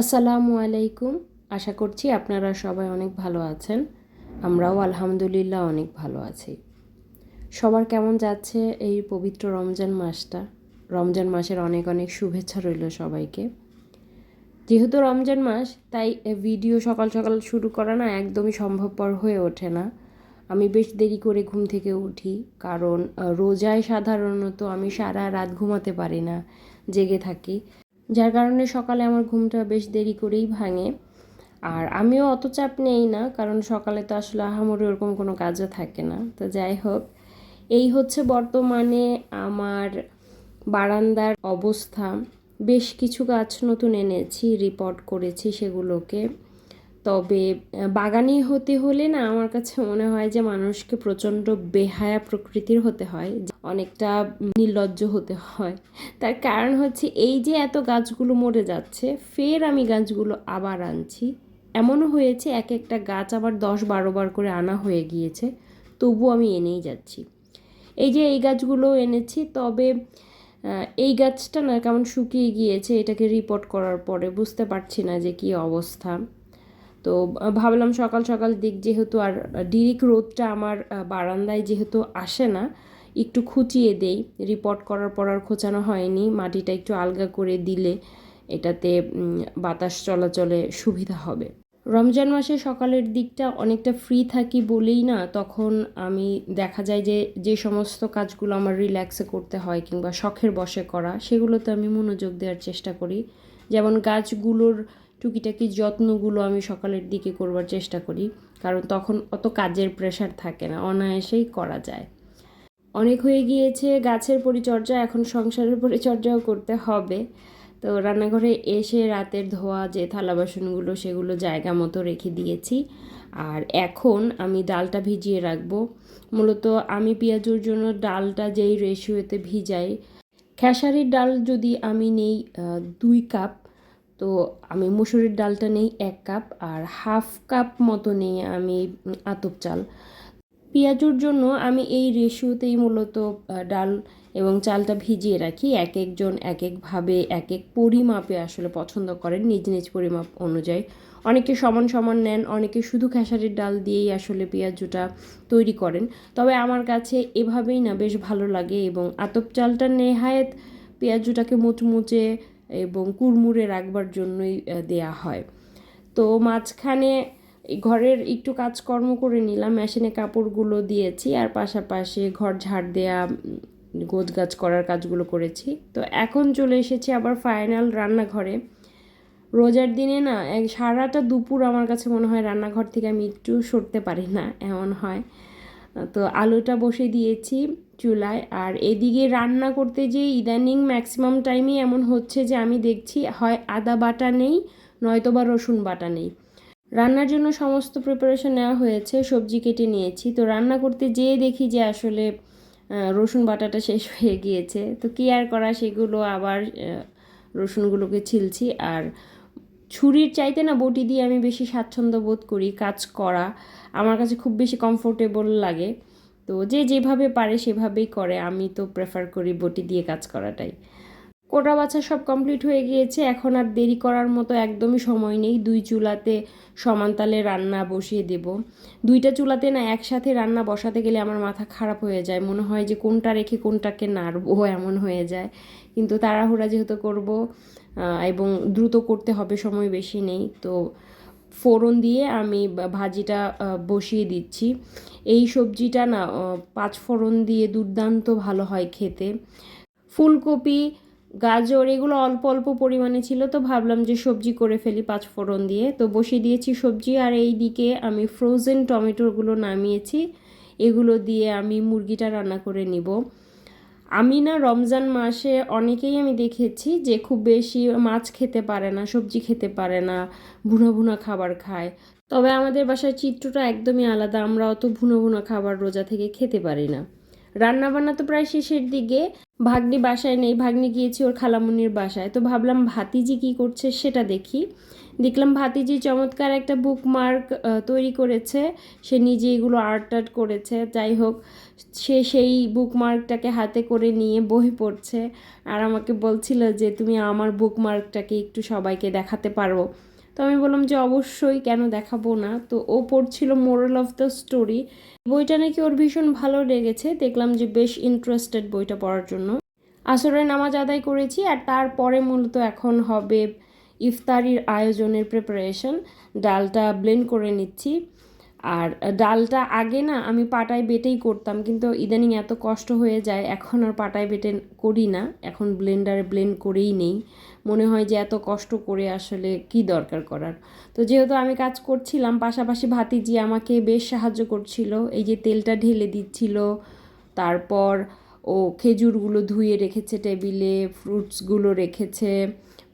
আসসালামু আলাইকুম। আশা করছি আপনারা সবাই অনেক ভালো আছেন। আমরাও আলহামদুলিল্লাহ অনেক ভালো আছি। সবার কেমন যাচ্ছে এই পবিত্র রমজান মাসটা? রমজান মাসের অনেক অনেক শুভেচ্ছা রইল সবাইকে। যেহেতু রমজান মাস, তাই ভিডিও সকাল সকাল শুরু করা না একদমই সম্ভবপর হয়ে ওঠে না। আমি বেশ দেরি করে ঘুম থেকে উঠি, কারণ রোজায় সাধারণত আমি সারা রাত ঘুমাতে পারি না, জেগে থাকি। যার কারণে সকালে আমার ঘুমটা বেশ দেরি করেই ভাঙে। আর আমিও অত চাপ নেই না, কারণ সকালে তো আসলে আহামরি ওরকম কোনো কাজও থাকে না। তো যাই হোক, এই হচ্ছে বর্তমানে আমার বারান্দার অবস্থা। বেশ কিছু গাছ নতুন এনেছি, রিপোর্ট করেছি সেগুলোকে। তবে বাগানি হতে হলে না আমার কাছে মনে হয় যে মানুষকে প্রচণ্ড বেহায়া প্রকৃতির হতে হয়, অনেকটা নির্লজ্জ হতে হয়। তার কারণ হচ্ছে এই যে এত গাছগুলো মরে যাচ্ছে, ফের আমি গাছগুলো আবার আনছি। এমনও হয়েছে এক একটা গাছ আবার 10-12 বার করে আনা হয়ে গিয়েছে, তবু আমি এনেই যাচ্ছি। এই যে এই গাছগুলো এনেছি, তবে এই গাছটা না কেমন শুকিয়ে গিয়েছে, এটাকে রিপোর্ট করার পরে বুঝতে পারছি না যে কী অবস্থা। তো ভাবলাম সকাল সকাল দিক, যেহেতু আর ডিরেক্ট রোদটা আমার বারান্দায় যেহেতু আসে না, একটু খুঁচিয়ে দেই। রিপোর্ট করার পর আর খোঁচানো হয়নি, মাটিটা একটু আলগা করে দিলে এটাতে বাতাস চলাচলে সুবিধা হবে। রমজান মাসে সকালের দিকটা অনেকটা ফ্রি থাকি বলেই না, তখন আমি দেখা যায় যে যে সমস্ত কাজগুলো আমার রিল্যাক্সে করতে হয় কিংবা শখের বশে করা, সেগুলোতে আমি মনোযোগ দেওয়ার চেষ্টা করি। যেমন গাছগুলোর টুকিটাকি যত্নগুলো আমি সকালের দিকে করবার চেষ্টা করি, কারণ তখন অত কাজের প্রেশার থাকে না, অনায়াসেই করা যায়। অনেক হয়ে গিয়েছে গাছের পরিচর্যা, এখন সংসারের পরিচর্যাও করতে হবে। তো রান্নাঘরে এসে রাতের ধোয়া যে থালা বাসনগুলো, সেগুলো জায়গা মতো রেখে দিয়েছি। আর এখন আমি ডালটা ভিজিয়ে রাখবো। মূলত আমি পেঁয়াজুর জন্য ডালটা যেই রেশিওতে ভিজাই, খেসারির ডাল যদি আমি নেই 2 কাপ, তো আমি মুসুরির ডালটা নেই 1 কাপ, আর হাফ কাপ মতো নেই আমি আতপ চাল। পেঁয়াজুর জন্য আমি এই রেশিওতেই মূলত ডাল এবং চালটা ভিজিয়ে রাখি। এক একজন এক একভাবে এক এক পরিমাপে আসলে পছন্দ করেন, নিজ নিজ পরিমাপ অনুযায়ী। অনেকে সমান সমান নেন, অনেকে শুধু খেসারির ডাল দিয়েই আসলে পেঁয়াজুটা তৈরি করেন। তবে আমার কাছে এভাবেই না বেশ ভালো লাগে, এবং আতপ চালটা নেহায়েত পেঁয়াজুটাকে মুচমুচে এবং কুড়মুড়ে রাখবার জন্যই দেয়া হয়। তো মাঝখানে ঘরের একটু কাজকর্ম করে নিলাম, মেশিনে কাপড়গুলো দিয়েছি, আর পাশাপাশি ঘর ঝাড় দেয়া, গোছগাছ করার কাজগুলো করেছি। তো এখন চলে এসেছি আবার ফাইনাল রান্নাঘরে। রোজার দিনে না সারাটা দুপুর আমার কাছে মনে হয় রান্নাঘর থেকে আমি একটু সরতে পারি না, এমন হয়। তো আলুটা বসে দিয়েছি চুলায়, আর এদিকে রান্না করতে যেয়ে ইদানিং ম্যাক্সিমাম টাইমই এমন হচ্ছে যে আমি দেখছি হয় আদা বাটা নেই, নয়তোবা রসুন বাটা নেই। রান্নার জন্য সমস্ত প্রিপারেশন নেওয়া হয়েছে, সবজি কেটে নিয়েছি। তো রান্না করতে যেয়ে দেখি যে আসলে রসুন বাটাটা শেষ হয়ে গিয়েছে। তো কী আর করা, সেগুলো আবার রসুনগুলোকে ছিলছি। আর ছুরির চাইতে না বটি দিয়ে আমি বেশি স্বাচ্ছন্দ্য বোধ করি কাজ করা, আমার কাছে খুব বেশি কমফোর্টেবল লাগে। তো যে যেভাবে পারে সেভাবেই করে, আমি তো প্রেফার করি বটি দিয়ে কাজ করাটাই। কোটা বাছা সব কমপ্লিট হয়ে গিয়েছে, এখন আর দেরি করার মতো একদমই সময় নেই। 2 চুলাতে সমান তালে রান্না বসিয়ে দেব। 2টা চুলাতে না একসাথে রান্না বসাতে গেলে আমার মাথা খারাপ হয়ে যায়, মনে হয় যে কোনটা রেখে কোনটাকে নাড়বো, এমন হয়ে যায়। কিন্তু তাড়াহুড়া যেহেতু করব এবং দ্রুত করতে হবে, সময় বেশি নেই, তো ফোড়ন দিয়ে আমি ভাজিটা বসিয়ে দিচ্ছি। এই সবজিটা না 5 ফোড়ন দিয়ে দুর্দান্ত ভালো হয় খেতে। ফুলকপি, গাজর এগুলো অল্প অল্প পরিমাণে ছিল, তো ভাবলাম যে সবজি করে ফেলি 5 ফোড়ন দিয়ে। তো বসিয়ে দিয়েছি সবজি, আর এই দিকে আমি ফ্রোজেন টমেটোগুলো নামিয়েছি, এগুলো দিয়ে আমি মুরগিটা রান্না করে নিব। আমি না রমজান মাসে অনেকেই আমি দেখেছি যে খুব বেশি মাছ খেতে পারে না, সবজি খেতে পারে না, ভুনা ভুনা খাবার খায়। তবে আমাদের বাসার চিত্রটা একদমই আলাদা, আমরা অত ভুনো ভুনা খাবার রোজা থেকে খেতে পারি না। রান্নাবান্না তো প্রায় শেষের দিকে, ভাগ্নি বাসায় নেই, ভাগ্নি গিয়েছি ওর খালামুনির বাসায়। তো ভাবলাম ভাতিজি কী করছে সেটা দেখি। দেখলাম ভাতিজি চমৎকার একটা বুকমার্ক তৈরি করেছে, সে নিজে এগুলো আর্ট টার্ট করেছে। যাই হোক, সে সেই বুকমার্কটাকে হাতে করে নিয়ে বই পড়ছে আর আমাকে বলছিল যে তুমি আমার বুকমার্কটাকে একটু সবাইকে দেখাতে পারো। তো আমি বললাম যে অবশ্যই, কেন দেখাবো না। তো ও পড়ছিল মোরাল অফ দ্য স্টোরি। বইটা নাকি ওর ভীষণ ভালো লেগেছে, দেখলাম যে বেশ ইন্টারেস্টেড বইটা পড়ার জন্য। আসরের নামাজ আদায় করেছি আর তারপরে মূলত এখন হবে ইফতারির আয়োজনের প্রিপারেশন। ডালটা ব্লেন্ড করে নিচ্ছি। আর ডালটা আগে না আমি পাটায় বেটেই করতাম, কিন্তু ইদানিং এত কষ্ট হয়ে যায়, এখন আর পাটায় বেটে করি না, এখন ব্লেন্ডারে ব্লেন্ড করেই নেই। মনে হয় যে এত কষ্ট করে আসলে কি দরকার করার। তো যেহেতু আমি কাজ করছিলাম, পাশাপাশি ভাতিজি আমাকে বেশ সাহায্য করছিল, এই যে তেলটা ঢেলে দিচ্ছিল, তারপর ও খেজুরগুলো ধুয়ে রেখেছে টেবিলে, ফ্রুটসগুলো রেখেছে,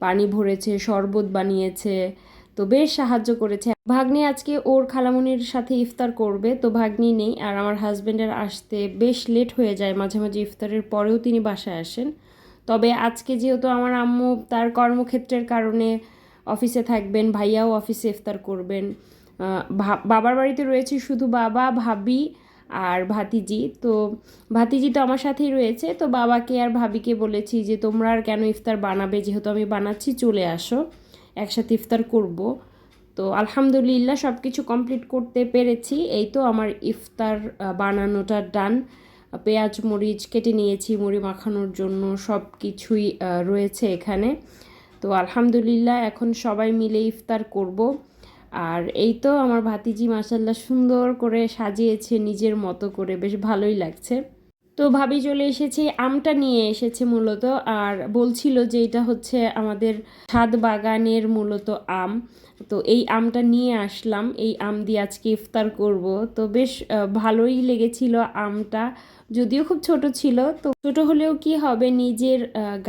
পানি ভরেছে, শরবত বানিয়েছে, তো বেশ সাহায্য করেছে। ভাগ্নি আজকে ওর খালামুনির সাথে ইফতার করবে, তো ভাগ্নি নেই। আর আমার হাজব্যান্ডের আসতে বেশ লেট হয়ে যায়, মাঝে মাঝে ইফতারের পরেও তিনি বাসায় আসেন। তবে আজকে যেহেতু আমার আম্মু তার কর্মক্ষেত্রের কারণে অফিসে থাকবেন, ভাইয়াও অফিসে ইফতার করবেন। বাবার বাড়িতে রয়েছে শুধু বাবা, ভাবি আর ভাতিজি। তো ভাতিজি তো আমার সাথেই রয়েছে, তো বাবাকে আর ভাবিকে বলেছি যে তোমরা আর কেন ইফতার বানাবে, যেহেতু আমি বানাচ্ছি চলে আসো, একসাথে ইফতার করব। তো আলহামদুলিল্লাহ সব কিছু কমপ্লিট করতে পেরেছি। এই তো আমার ইফতার বানানোটা ডান। পেঁয়াজ মরিচ কেটে নিয়েছি মুড়ি মাখানোর জন্য, সব কিছুই রয়েছে এখানে। তো আলহামদুলিল্লাহ এখন সবাই মিলে ইফতার করব। আর এই তো আমার ভাতিজি মাশাল্লাহ সুন্দর করে সাজিয়েছে নিজের মতো করে, বেশ ভালোই লাগছে। তো ভাবি চলে এসেছে, আমটা নিয়ে এসেছে মূলত, আর বলছিল যে এটা হচ্ছে আমাদের ছাদ বাগানের মূলত আম। তো এই আমটা নিয়ে আসলাম, এই আম দিয়ে আজকে ইফতার করব। তো বেশ ভালোই লেগেছিল আমটা, যদিও খুব ছোট ছিল। তো ছোট হলেও কি হবে, নিজের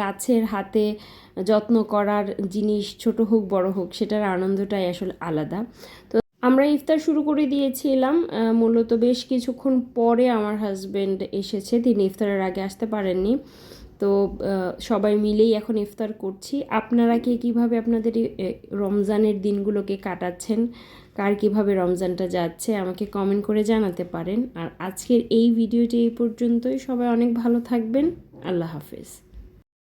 গাছের হাতে যত্ন করার জিনিস ছোট হোক বড় হোক, সেটার আনন্দটাই আসলে আলাদা। তো আমরা ইফতার শুরু করে দিয়েছিলাম, মূলত বেশ কিছুক্ষণ পরে আমার হাজব্যান্ড এসেছে, তিনি ইফতারের আগে আসতে পারেননি। তো সবাই মিলেই এখন ইফতার করছি। আপনারা কে কীভাবে আপনাদের রমজানের দিনগুলোকে কাটাচ্ছেন, কার কীভাবে রমজানটা যাচ্ছে, আমাকে কমেন্ট করে জানাতে পারেন। আর আজকের এই ভিডিওটি এই পর্যন্তই। সবাই অনেক ভালো থাকবেন। আল্লাহ হাফেজ।